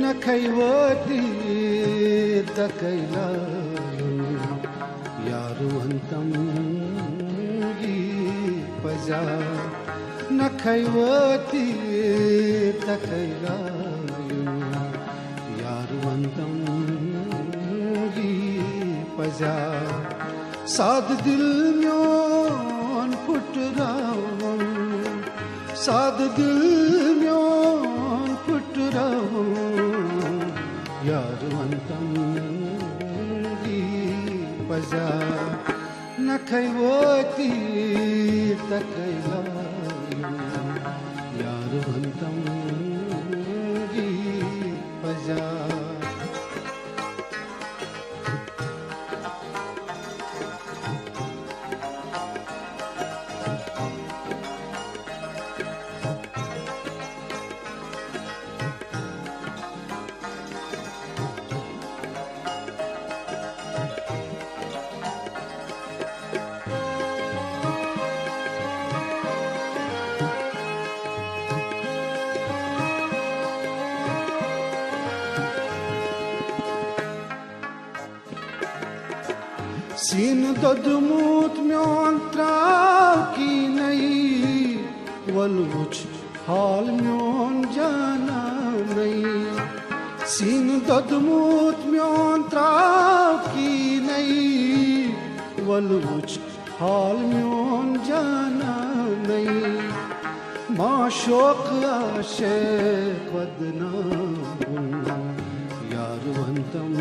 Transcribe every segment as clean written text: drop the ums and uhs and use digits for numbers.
नखैवती तकैलायुन यारुवन्तं गीपजा नखैवती तकैलायुन यारुवन्तं गीपजा साद दिल म्योन फुटरावन साद दिल म्योन फुटरावन यारुवन्तं गीपजा नखैवती तकैलायुन यारुवन्तं गीपजा सीन ददमूत म्योन त्राव की नहीं वलुच हाल म्योन जाना नहीं सीन ददमूत म्योन त्राव की नहीं वलुच हाल म्योन जाना नहीं माँ शोक आशेक वदनाबुन यारुवन्तं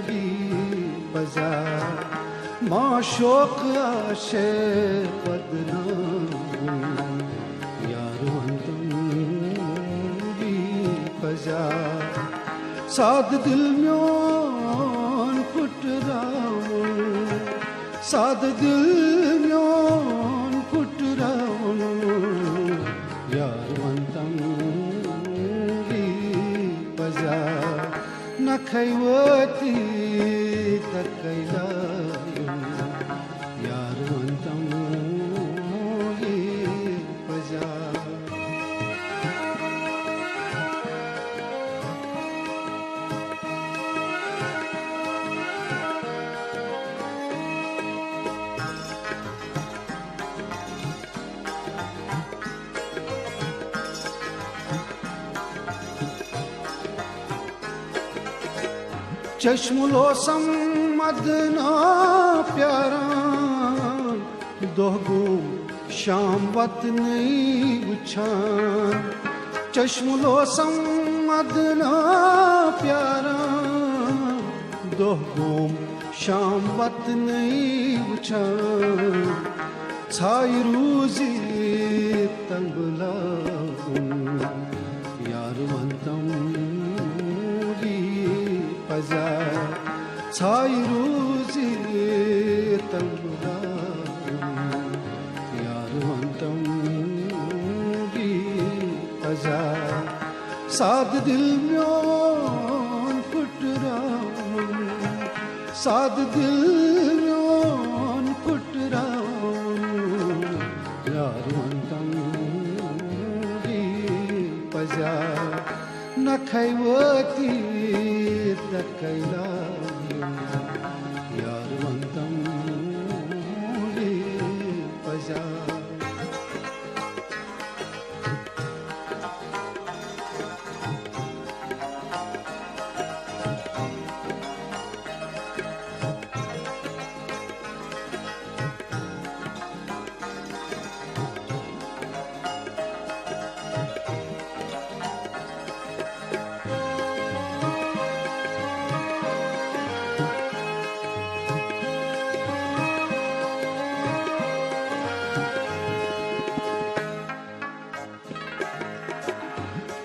गीपजा माँ शोक आशेक वदनाबुन यारुवन्तं गीपजा साद दिल म्योन फुटरावन साद दिल म्योन फुटरावन यारुवन्तं गीपजा नखैवती तकैलायुन यारुवन्तं गीपजा चश्मुलो सम्मदना प्यारा दोहगो शाम वत नहीं उछान चश्मुलो सम्मदना प्यारा दोहगो शाम वत नहीं उछान छाई रूजी तंबलाउन यारुवन्तं गीपजा छाई रूजी तंबलाउन यारुवन्तं गीपजा साद दिल म्योन फुटरावन साद दिल म्योन फुटरावन यारुवन्तं गीपजा नखैवती तकैलायुन यारुवन्तं गीपजा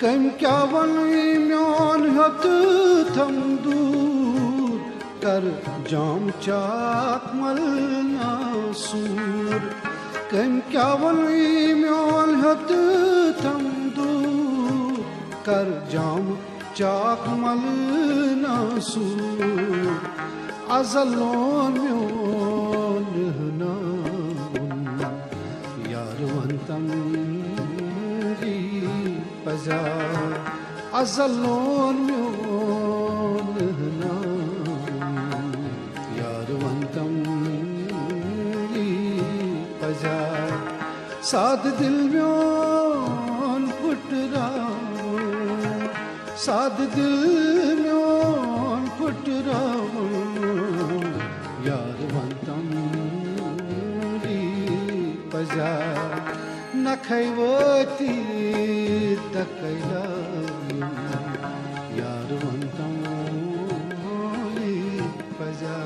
कम क्या वनी म्योन हत थम दूर कर जाम चाक मल नासूर कम क्या वनी म्योन हत थम दूर कर जाम चाक मल नासूर अजलोन म्योन हनाउन यारुवन्तं गीपजा azalon myon naam yarvantam li paja sad dil myon putraam sad dil myon putraam yarvantam li paja nakhayvati takayla yarvantam li paja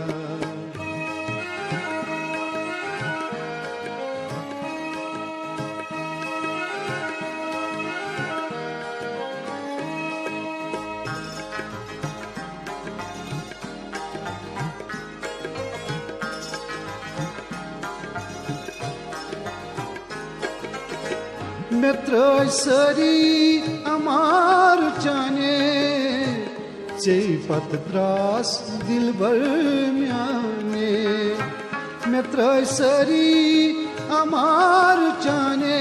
Metraj sari amar chane Chei pat dras dilbar myane Metraj sari amar chane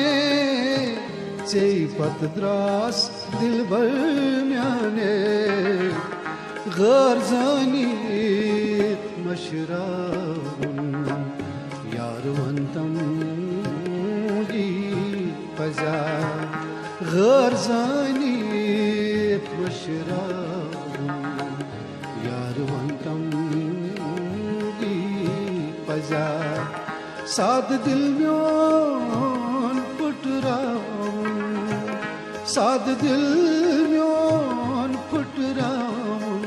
Chei pat dras dilbar myane Ghar zanit mashrabun yarvantam paja ghar zanit mashrab yarvantam li paja sad dil myon putraam sad dil myon putraam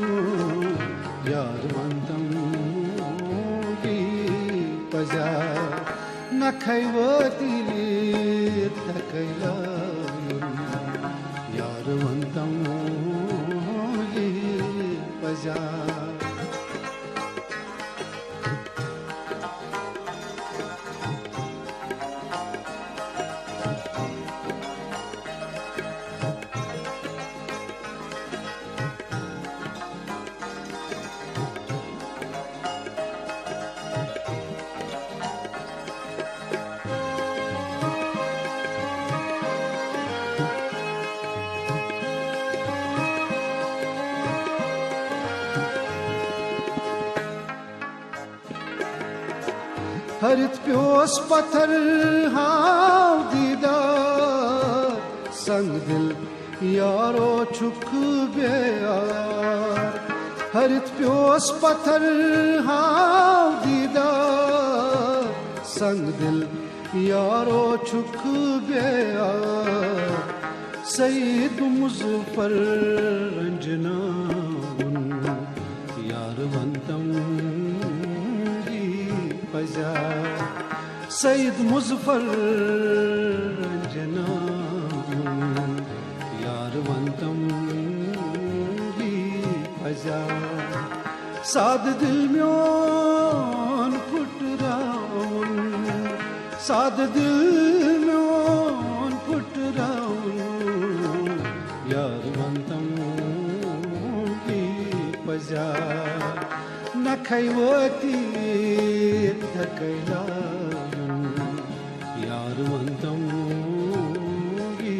yarvantam li paja nakhayvati takayla yarvantam li paja हरित प्योस पत्थर हाव दीदार संग दिल यारो छुक बेयार हरित प्योस पत्थर हाव दीदार संग दिल यारो छुक बेयार Saeed Muzaffar Ranjana yarvantam paja Sayyid Muzaffar Janam yarvantam li paja sad dil myon putraun sad dil myon putraun yarvantam li paja nakhayvati takayla yarvantam li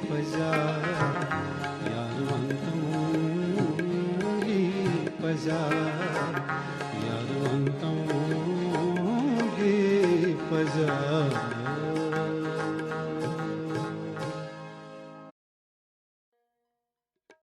paja yarvantam li paja yarvantam li paja